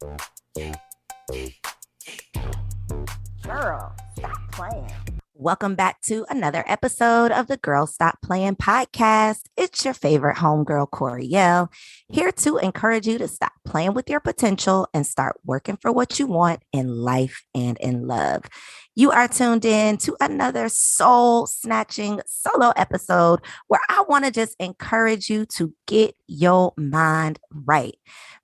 Girl, stop playing. Welcome back to another episode of the Girl Stop Playing podcast. It's your favorite homegirl, Koereyelle, here to encourage you to stop playing with your potential and start working for what you want in life and in love. You are tuned in to another soul snatching solo episode where I want to just encourage you to get your mind right.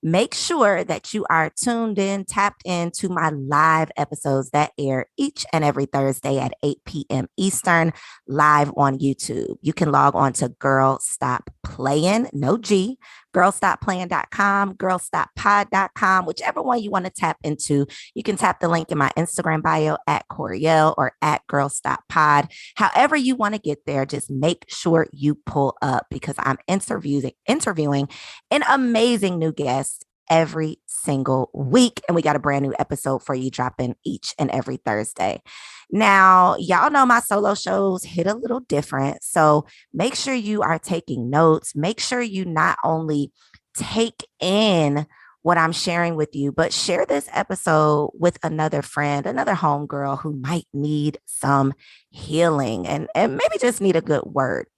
Make sure that you are tuned in, tapped into my live episodes that air each and every Thursday at 8 p.m. Eastern, live on YouTube. You can log on to Girl Stop Playin, no G, girlstopplayin.com, girlstoppod.com, whichever one you want to tap into. You can tap the link in my Instagram bio at Koereyelle or at girlstoppod. However you want to get there, just make sure you pull up because I'm interviewing an amazing new guest every single week. And we got a brand new episode for you dropping each and every Thursday. Now, y'all know my solo shows hit a little different. So make sure you are taking notes. Make sure you not only take in what I'm sharing with you, but share this episode with another friend, another homegirl who might need some healing and maybe just need a good word.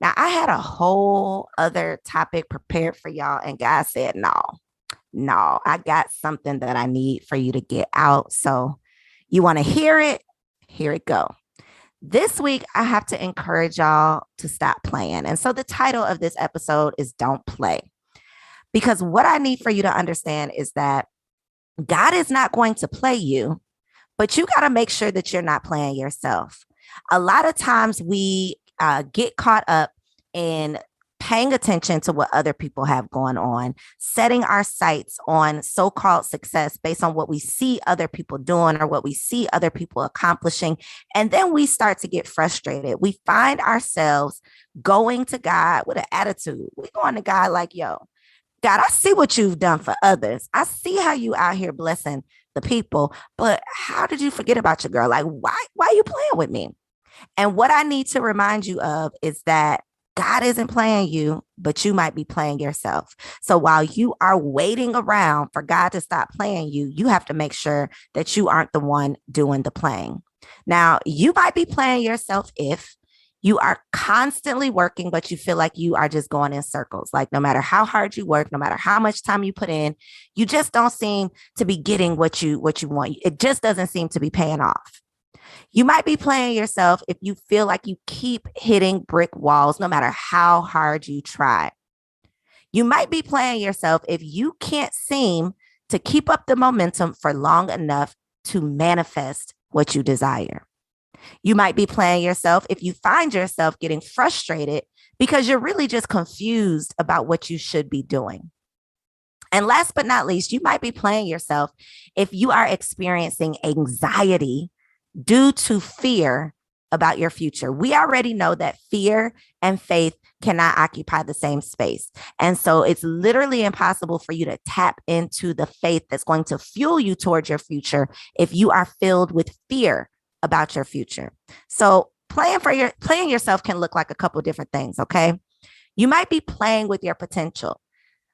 Now, I had a whole other topic prepared for y'all, and God said, no, I got something that I need for you to get out. So you want to hear it? Here it go. This week, I have to encourage y'all to stop playing. And so the title of this episode is Don't Play. Because what I need for you to understand is that God is not going to play you, but you got to make sure that you're not playing yourself. A lot of times we get caught up in paying attention to what other people have going on, setting our sights on so-called success based on what we see other people doing or what we see other people accomplishing. And then we start to get frustrated. We find ourselves going to God with an attitude. We're going to God like, yo, God, I see what you've done for others. I see how you out here blessing the people, but how did you forget about your girl? Like, why are you playing with me? And what I need to remind you of is that God isn't playing you, but you might be playing yourself. So while you are waiting around for God to stop playing you, you have to make sure that you aren't the one doing the playing. Now, you might be playing yourself if you are constantly working, but you feel like you are just going in circles. Like no matter how hard you work, no matter how much time you put in, you just don't seem to be getting what you want. It just doesn't seem to be paying off. You might be playing yourself if you feel like you keep hitting brick walls, no matter how hard you try. You might be playing yourself if you can't seem to keep up the momentum for long enough to manifest what you desire. You might be playing yourself if you find yourself getting frustrated because you're really just confused about what you should be doing. And last but not least, you might be playing yourself if you are experiencing anxiety due to fear about your future. We already know that fear and faith cannot occupy the same space. And so it's literally impossible for you to tap into the faith that's going to fuel you towards your future if you are filled with fear about your future. So playing yourself can look like a couple different things, okay? You might be playing with your potential.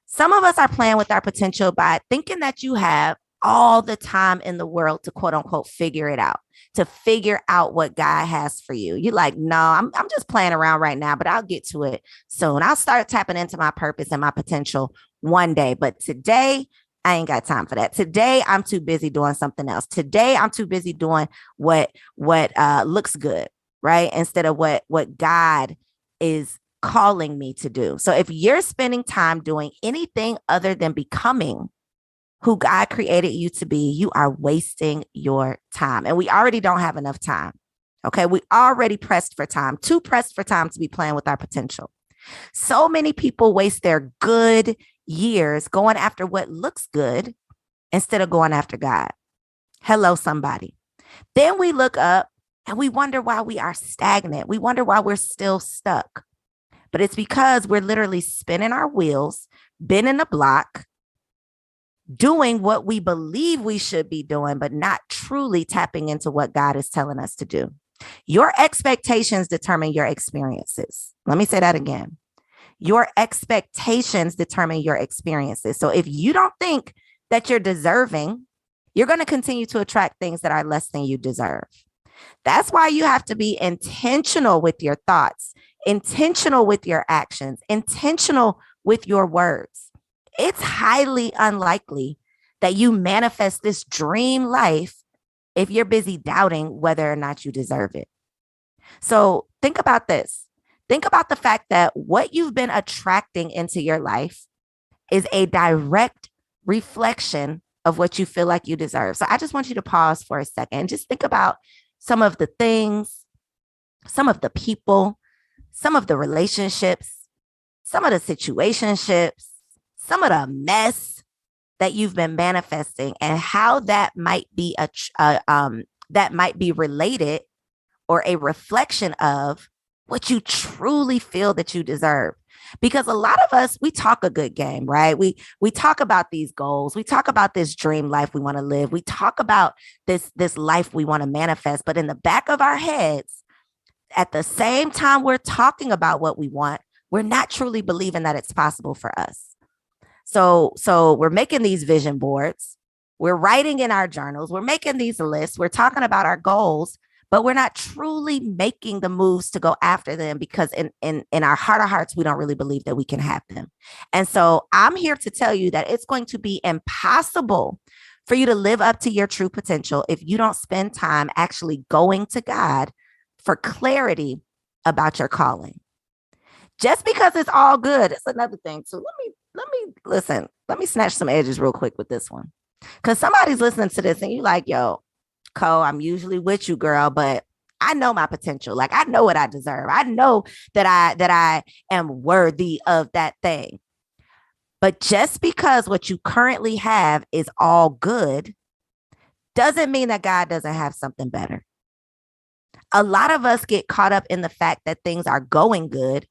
Some of us are playing with our potential by thinking that you have all the time in the world to quote unquote figure it out, to figure out what God has for you. You're like, no, I'm just playing around right now, but I'll get to it soon. I'll start tapping into my purpose and my potential one day. But today, I ain't got time for that. Today, I'm too busy doing something else. Today, I'm too busy doing what looks good, right? Instead of what God is calling me to do. So if you're spending time doing anything other than becoming who God created you to be, you are wasting your time. And we already don't have enough time. Okay. We already pressed for time, too pressed for time to be playing with our potential. So many people waste their good years going after what looks good instead of going after God. Hello, somebody. Then we look up and we wonder why we are stagnant. We wonder why we're still stuck. But it's because we're literally spinning our wheels, bending the block, doing what we believe we should be doing, but not truly tapping into what God is telling us to do. Your expectations determine your experiences. Let me say that again. Your expectations determine your experiences. So if you don't think that you're deserving, you're going to continue to attract things that are less than you deserve. That's why you have to be intentional with your thoughts, intentional with your actions, intentional with your words. It's highly unlikely that you manifest this dream life if you're busy doubting whether or not you deserve it. So think about this. Think about the fact that what you've been attracting into your life is a direct reflection of what you feel like you deserve. So I just want you to pause for a second and just think about some of the things, some of the people, some of the relationships, some of the situationships, some of the mess that you've been manifesting, and how that might be related or a reflection of what you truly feel that you deserve. Because a lot of us, we talk a good game, right? We talk about these goals. We talk about this dream life we want to live. We talk about this life we want to manifest. But in the back of our heads, at the same time we're talking about what we want, we're not truly believing that it's possible for us. So we're making these vision boards. We're writing in our journals. We're making these lists. We're talking about our goals, but we're not truly making the moves to go after them because in our heart of hearts, we don't really believe that we can have them. And so I'm here to tell you that it's going to be impossible for you to live up to your true potential if you don't spend time actually going to God for clarity about your calling. Just because it's all good, it's another thing too. Let me snatch some edges real quick with this one. Because somebody's listening to this and you like, yo, Co, I'm usually with you, girl, but I know my potential. Like, I know what I deserve. I know that I am worthy of that thing. But just because what you currently have is all good doesn't mean that God doesn't have something better. A lot of us get caught up in the fact that things are going good,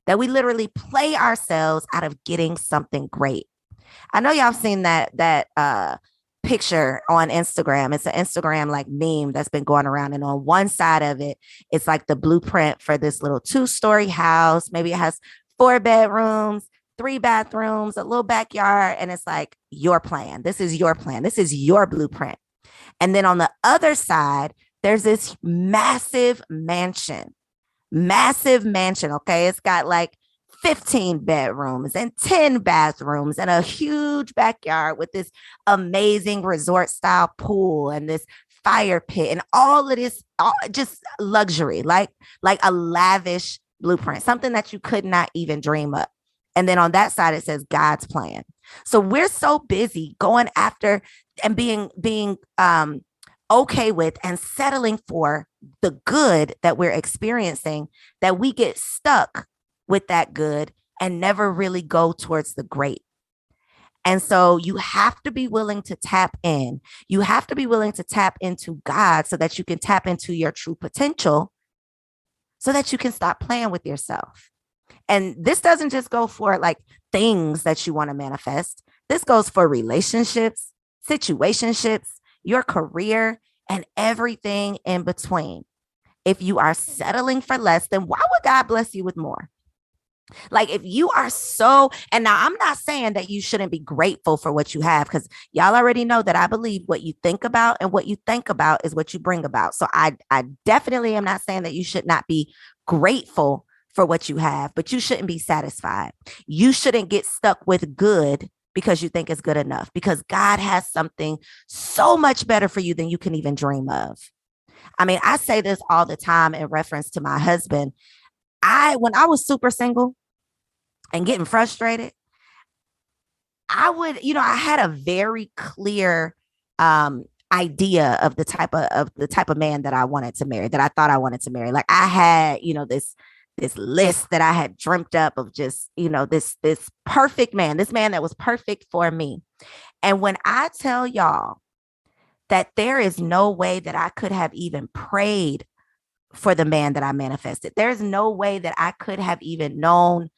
that we literally play ourselves out of getting something great. I know y'all seen that picture on Instagram. It's an Instagram like meme that's been going around. And on one side of it, it's like the blueprint for this little 2-story house. Maybe it has 4 bedrooms, 3 bathrooms, a little backyard. And it's like your plan. This is your plan. This is your blueprint. And then on the other side, there's this massive mansion. Okay. It's got like 15 bedrooms and 10 bathrooms and a huge backyard with this amazing resort style pool and this fire pit and all of this, just luxury, like a lavish blueprint, something that you could not even dream up. And then on that side, it says God's plan. So we're so busy going after and being okay with and settling for the good that we're experiencing, that we get stuck with that good and never really go towards the great. And so you have to be willing to tap in. You have to be willing to tap into God so that you can tap into your true potential, so that you can stop playing with yourself. And this doesn't just go for like things that you want to manifest. This goes for relationships, situationships, your career, and everything in between. If you are settling for less, then why would God bless you with more? Like if you are and now I'm not saying that you shouldn't be grateful for what you have, because y'all already know that I believe what you think about and what you think about is what you bring about. So I definitely am not saying that you should not be grateful for what you have, but you shouldn't be satisfied. You shouldn't get stuck with good because you think it's good enough, because God has something so much better for you than you can even dream of. I mean, I say this all the time in reference to my husband. When I was super single and getting frustrated, I had a very clear idea of the type of man that I wanted to marry, that I thought I wanted to marry. Like I had, this list that I had dreamt up of just, this perfect man, this man that was perfect for me. And when I tell y'all that there is no way that I could have even prayed for the man that I manifested, there's no way that I could have even known,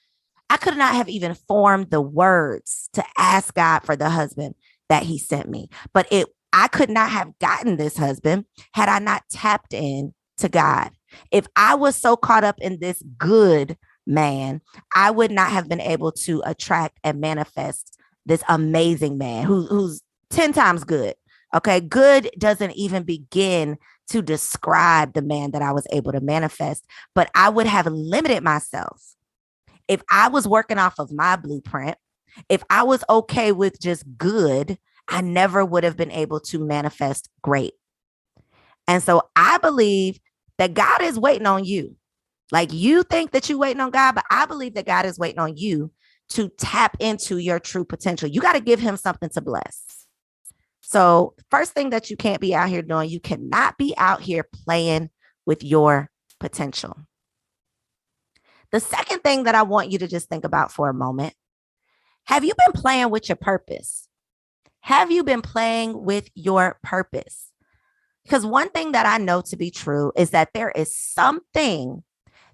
I could not have even formed the words to ask God for the husband that he sent me. But I could not have gotten this husband had I not tapped in to God. If I was so caught up in this good man, I would not have been able to attract and manifest this amazing man who's 10 times good. Okay. Good doesn't even begin to describe the man that I was able to manifest, but I would have limited myself if I was working off of my blueprint. If I was okay with just good, I never would have been able to manifest great. And so I believe that God is waiting on you. Like you think that you're waiting on God, but I believe that God is waiting on you to tap into your true potential. You got to give him something to bless. So first thing that you can't be out here doing, you cannot be out here playing with your potential. The second thing that I want you to just think about for a moment, have you been playing with your purpose? Have you been playing with your purpose? Because one thing that I know to be true is that there is something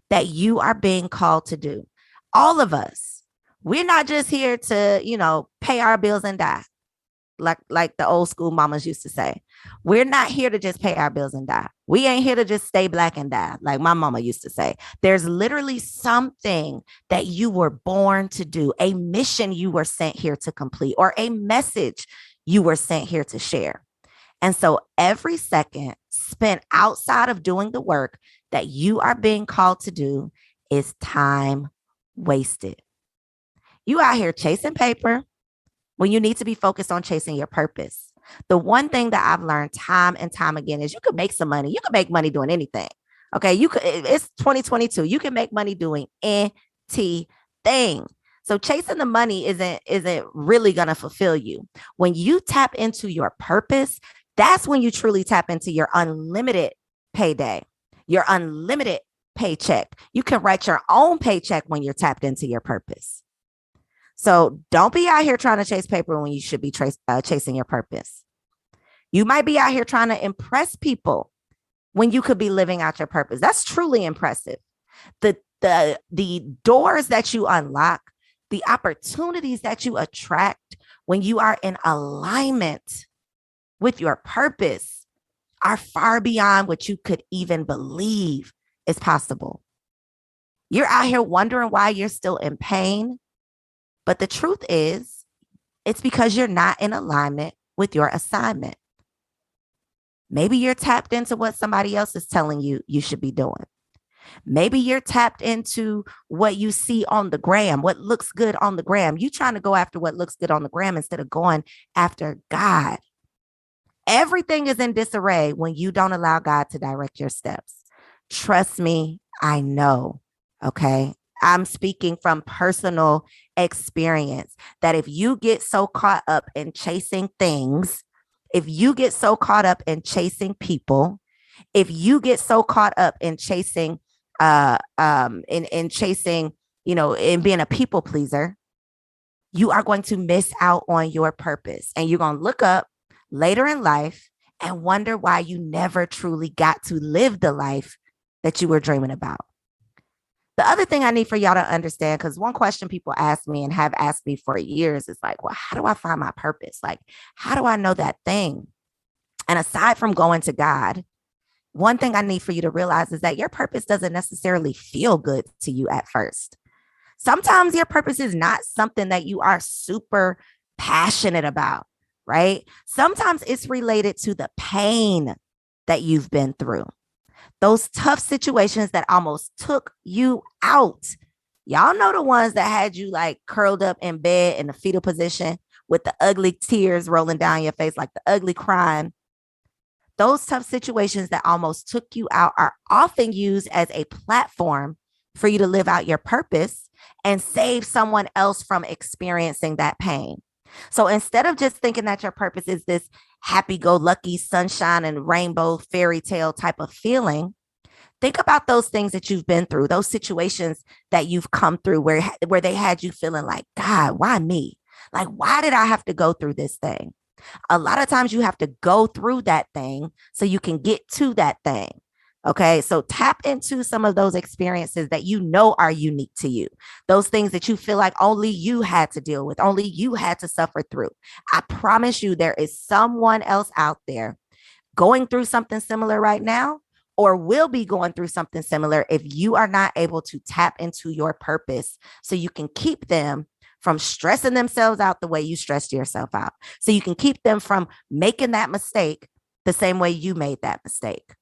that you are being called to do. All of us, we're not just here to, pay our bills and die. Like the old school mamas used to say. We're not here to just pay our bills and die. We ain't here to just stay black and die, like my mama used to say. There's literally something that you were born to do, a mission you were sent here to complete, or a message you were sent here to share. And so every second spent outside of doing the work that you are being called to do is time wasted. You out here chasing paper when you need to be focused on chasing your purpose. The one thing that I've learned time and time again is you can make some money. You can make money doing anything. Okay. It's 2022. You can make money doing anything. So chasing the money isn't really going to fulfill you. When you tap into your purpose, that's when you truly tap into your unlimited payday, your unlimited paycheck. You can write your own paycheck when you're tapped into your purpose. So don't be out here trying to chase paper when you should be chasing your purpose. You might be out here trying to impress people when you could be living out your purpose. That's truly impressive. The doors that you unlock, the opportunities that you attract when you are in alignment with your purpose are far beyond what you could even believe is possible. You're out here wondering why you're still in pain. But the truth is, it's because you're not in alignment with your assignment. Maybe you're tapped into what somebody else is telling you you should be doing. Maybe you're tapped into what you see on the gram, what looks good on the gram. You're trying to go after what looks good on the gram instead of going after God. Everything is in disarray when you don't allow God to direct your steps. Trust me, I know. Okay. I'm speaking from personal experience that if you get so caught up in chasing things, if you get so caught up in chasing people, if you get so caught up in chasing, in being a people pleaser, you are going to miss out on your purpose. And you're going to look up later in life and wonder why you never truly got to live the life that you were dreaming about. The other thing I need for y'all to understand, because one question people ask me and have asked me for years is like, well, how do I find my purpose? Like, how do I know that thing? And aside from going to God, one thing I need for you to realize is that your purpose doesn't necessarily feel good to you at first. Sometimes your purpose is not something that you are super passionate about, right? Sometimes it's related to the pain that you've been through. Those tough situations that almost took you out. Y'all know the ones that had you like curled up in bed in the fetal position with the ugly tears rolling down your face, like the ugly crying. Those tough situations that almost took you out are often used as a platform for you to live out your purpose and save someone else from experiencing that pain. So instead of just thinking that your purpose is this happy-go-lucky sunshine and rainbow fairy tale type of feeling, think about those things that you've been through, those situations that you've come through where they had you feeling like, God, why me? Like, why did I have to go through this thing? A lot of times you have to go through that thing so you can get to that thing. Okay, so tap into some of those experiences that you know are unique to you. Those things that you feel like only you had to deal with, only you had to suffer through. I promise you there is someone else out there going through something similar right now, or will be going through something similar if you are not able to tap into your purpose so you can keep them from stressing themselves out the way you stressed yourself out. So you can keep them from making that mistake the same way you made that mistake.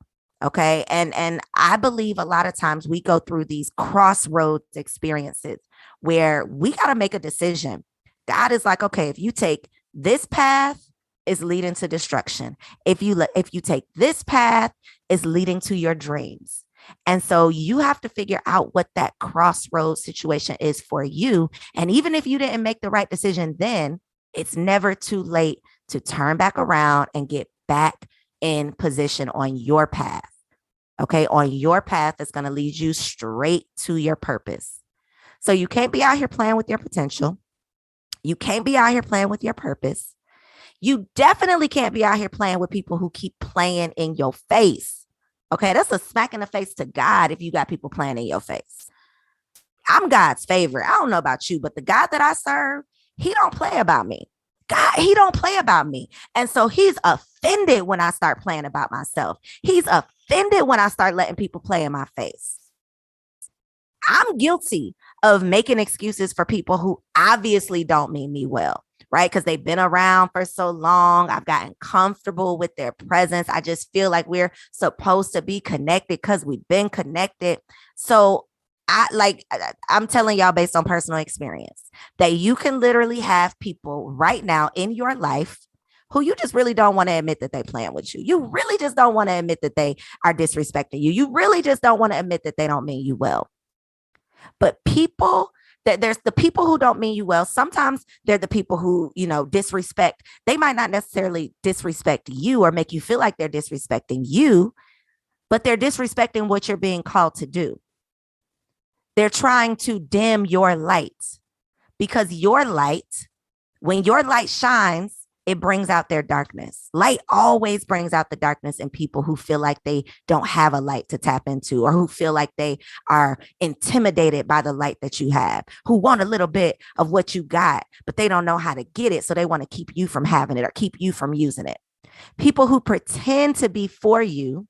Okay. And I believe a lot of times we go through these crossroads experiences where we got to make a decision. God is like, okay, if you take this path, is leading to destruction. If you take this path, is leading to your dreams. And so you have to figure out what that crossroads situation is for you. And even if you didn't make the right decision then, it's never too late to turn back around and get back in position on your path. Okay, on your path that's going to lead you straight to your purpose. So you can't be out here playing with your potential. You can't be out here playing with your purpose. You definitely can't be out here playing with people who keep playing in your face. Okay, that's a smack in the face to God if you got people playing in your face. I'm God's favorite. I don't know about you, but the God that I serve, he don't play about me. God, he don't play about me. And so he's offended when I start playing about myself. He's offended when I start letting people play in my face. I'm guilty of making excuses for people who obviously don't mean me well, right? Because they've been around for so long. I've gotten comfortable with their presence. I just feel like we're supposed to be connected because we've been connected. So I'm telling y'all based on personal experience that you can literally have people right now in your life who you just really don't want to admit that they playing with you. You really just don't want to admit that they are disrespecting you. You really just don't want to admit that they don't mean you well. But there's the people who don't mean you well. Sometimes they're the people who, disrespect. They might not necessarily disrespect you or make you feel like they're disrespecting you, but they're disrespecting what you're being called to do. They're trying to dim your light because when your light shines, it brings out their darkness. Light always brings out the darkness in people who feel like they don't have a light to tap into or who feel like they are intimidated by the light that you have, who want a little bit of what you got, but they don't know how to get it. So they want to keep you from having it or keep you from using it. People who pretend to be for you,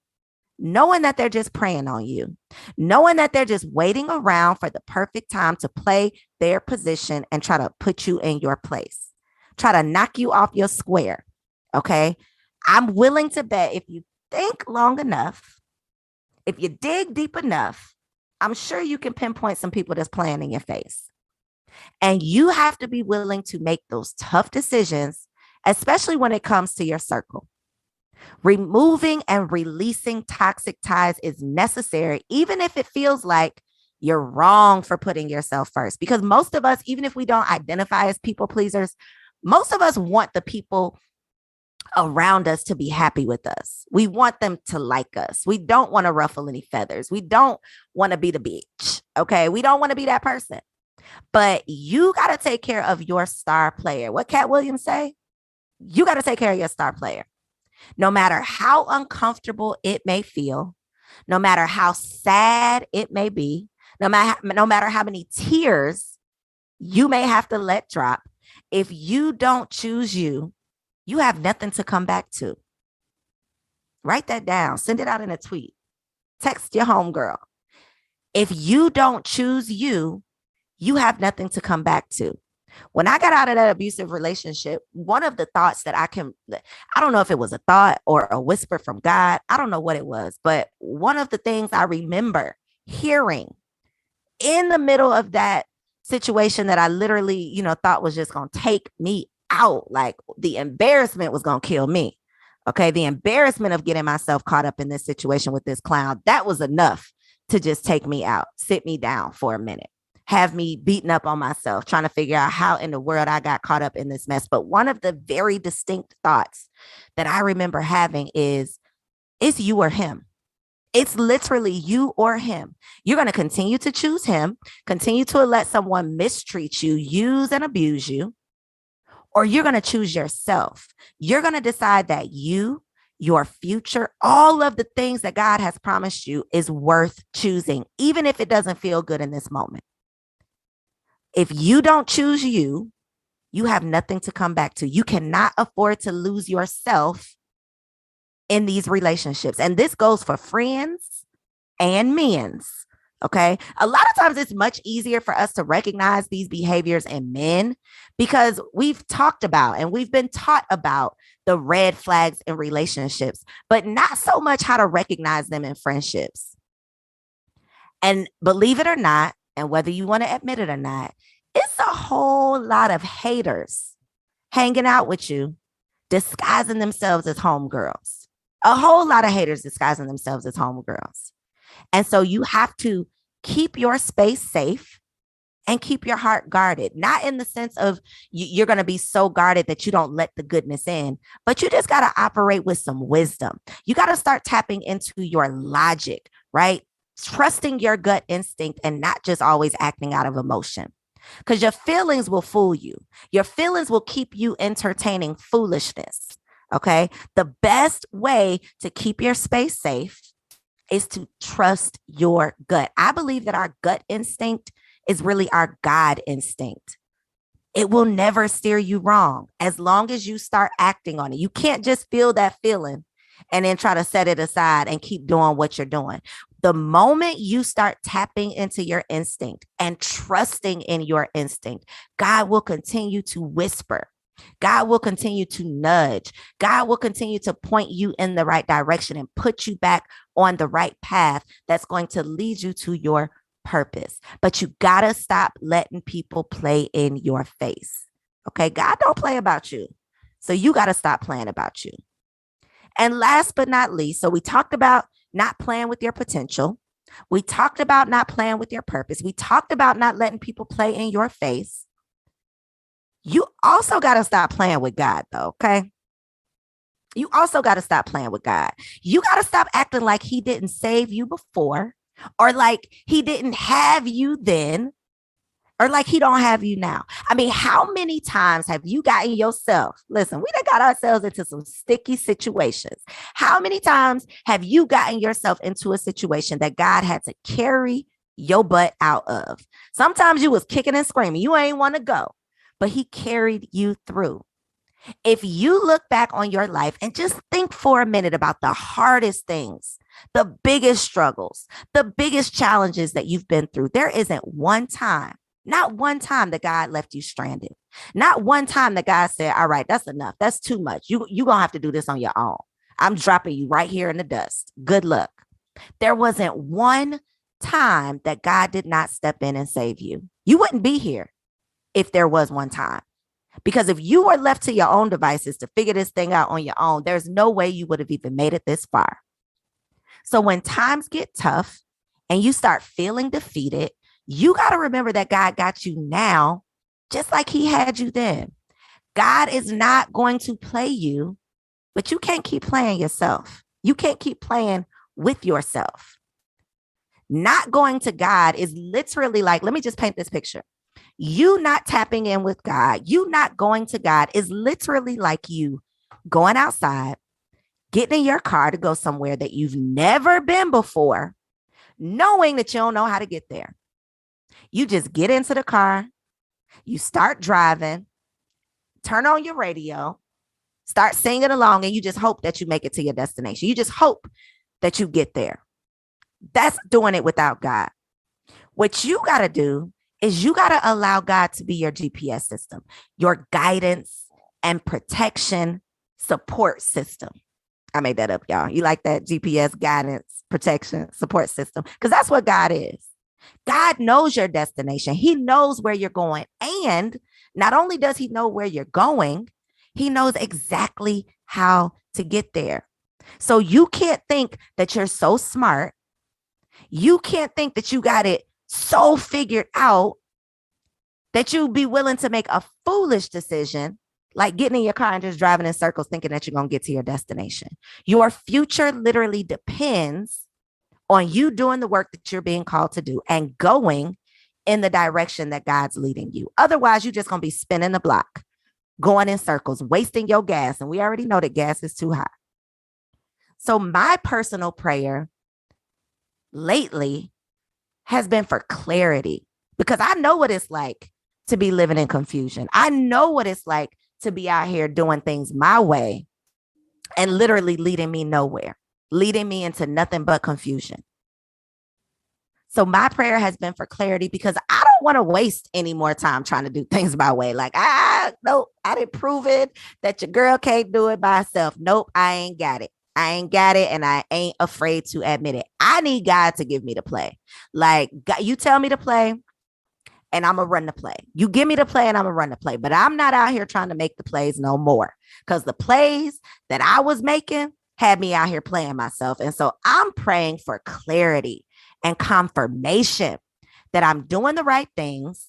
knowing that they're just preying on you, knowing that they're just waiting around for the perfect time to play their position and try to put you in your place. Try to knock you off your square. Okay. I'm willing to bet if you think long enough, if you dig deep enough, I'm sure you can pinpoint some people that's playing in your face. And you have to be willing to make those tough decisions, especially when it comes to your circle. Removing and releasing toxic ties is necessary, even if it feels like you're wrong for putting yourself first. Because most of us, even if we don't identify as people pleasers, most of us want the people around us to be happy with us. We want them to like us. We don't want to ruffle any feathers. We don't want to be the bitch. Okay. We don't want to be that person. But you got to take care of your star player. What Cat Williams say? You got to take care of your star player. No matter how uncomfortable it may feel, no matter how sad it may be, no matter how many tears you may have to let drop, if you don't choose you, you have nothing to come back to. Write that down. Send it out in a tweet. Text your homegirl. If you don't choose you, you have nothing to come back to. When I got out of that abusive relationship, one of the thoughts that I don't know if it was a thought or a whisper from God. I don't know what it was, but one of the things I remember hearing in the middle of that situation that I literally, thought was just going to take me out. Like the embarrassment was going to kill me. Okay. The embarrassment of getting myself caught up in this situation with this clown, that was enough to just take me out, sit me down for a minute, have me beaten up on myself, trying to figure out how in the world I got caught up in this mess. But one of the very distinct thoughts that I remember having is, it's you or him. It's literally you or him. You're going to continue to choose him, continue to let someone mistreat you, use and abuse you, or you're going to choose yourself. You're going to decide that you, your future, all of the things that God has promised you is worth choosing, even if it doesn't feel good in this moment. If you don't choose you, you have nothing to come back to. You cannot afford to lose yourself in these relationships. And this goes for friends and men's. Okay. A lot of times it's much easier for us to recognize these behaviors in men because we've talked about and we've been taught about the red flags in relationships, but not so much how to recognize them in friendships. And believe it or not, and whether you want to admit it or not, it's a whole lot of haters hanging out with you, disguising themselves as homegirls. A whole lot of haters disguising themselves as homegirls. And so you have to keep your space safe and keep your heart guarded, not in the sense of you're going to be so guarded that you don't let the goodness in, but you just got to operate with some wisdom. You got to start tapping into your logic, right? Trusting your gut instinct and not just always acting out of emotion. Because your feelings will fool you. Your feelings will keep you entertaining foolishness. Okay. The best way to keep your space safe is to trust your gut. I believe that our gut instinct is really our God instinct. It will never steer you wrong as long as you start acting on it. You can't just feel that feeling and then try to set it aside and keep doing what you're doing. The moment you start tapping into your instinct and trusting in your instinct, God will continue to whisper. God will continue to nudge. God will continue to point you in the right direction and put you back on the right path that's going to lead you to your purpose. But you got to stop letting people play in your face. Okay. God don't play about you. So you got to stop playing about you. And last but not least, so we talked about not playing with your potential. We talked about not playing with your purpose. We talked about not letting people play in your face. You also got to stop playing with God, though, okay? You also got to stop playing with God. You got to stop acting like he didn't save you before or like he didn't have you then or like he don't have you now. I mean, how many times have you gotten yourself? Listen, we done got ourselves into some sticky situations. How many times have you gotten yourself into a situation that God had to carry your butt out of? Sometimes you was kicking and screaming. You ain't want to go, but he carried you through. If you look back on your life and just think for a minute about the hardest things, the biggest struggles, the biggest challenges that you've been through, there isn't one time, not one time that God left you stranded. Not one time that God said, all right, that's enough. That's too much. You're going to have to do this on your own. I'm dropping you right here in the dust. Good luck. There wasn't one time that God did not step in and save you. You wouldn't be here if there was one time. Because if you were left to your own devices to figure this thing out on your own, there's no way you would have even made it this far. So when times get tough and you start feeling defeated, you got to remember that God got you now, just like he had you then. God is not going to play you, but you can't keep playing yourself. You can't keep playing with yourself. Not going to God is literally like, let me just paint this picture. You not tapping in with God, you not going to God is literally like you going outside, getting in your car to go somewhere that you've never been before, knowing that you don't know how to get there. You just get into the car, you start driving, turn on your radio, start singing along, and you just hope that you make it to your destination. You just hope that you get there. That's doing it without God. What you got to do is you got to allow God to be your GPS system, your guidance and protection support system. I made that up, y'all. You like that? GPS, guidance, protection, support system? Because that's what God is. God knows your destination. He knows where you're going. And not only does he know where you're going, he knows exactly how to get there. So you can't think that you're so smart. You can't think that you got it so figured out that you'd be willing to make a foolish decision, like getting in your car and just driving in circles thinking that you're going to get to your destination. Your future literally depends on you doing the work that you're being called to do and going in the direction that God's leading you. Otherwise, you're just going to be spinning the block, going in circles, wasting your gas. And we already know that gas is too high. So my personal prayer lately has been for clarity, because I know what it's like to be living in confusion. I know what it's like to be out here doing things my way and literally leading me nowhere, leading me into nothing but confusion. So my prayer has been for clarity because I don't want to waste any more time trying to do things my way. Like, nope, I didn't prove it that your girl can't do it by herself. Nope, I ain't got it. I ain't got it, and I ain't afraid to admit it. I need God to give me the play. Like, God, you tell me to play, and I'm gonna run the play. You give me the play, and I'm gonna run the play. But I'm not out here trying to make the plays no more, because the plays that I was making had me out here playing myself. And so I'm praying for clarity and confirmation that I'm doing the right things,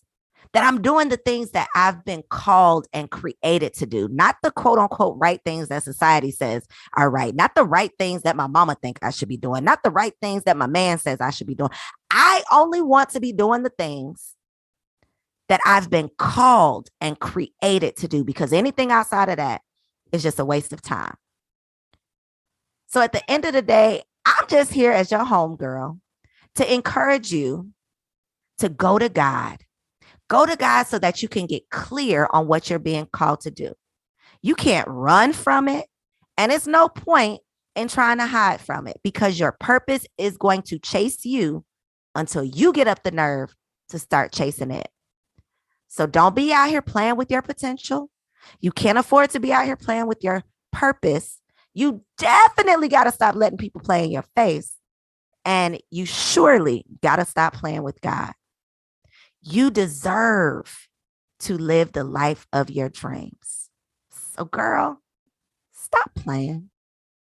that I'm doing the things that I've been called and created to do, not the quote unquote right things that society says are right, not the right things that my mama think I should be doing, not the right things that my man says I should be doing. I only want to be doing the things that I've been called and created to do, because anything outside of that is just a waste of time. So at the end of the day, I'm just here as your homegirl to encourage you to go to God. Go to God so that you can get clear on what you're being called to do. You can't run from it, and it's no point in trying to hide from it, because your purpose is going to chase you until you get up the nerve to start chasing it. So don't be out here playing with your potential. You can't afford to be out here playing with your purpose. You definitely got to stop letting people play in your face. And you surely got to stop playing with God. You deserve to live the life of your dreams. So, girl, stop playing.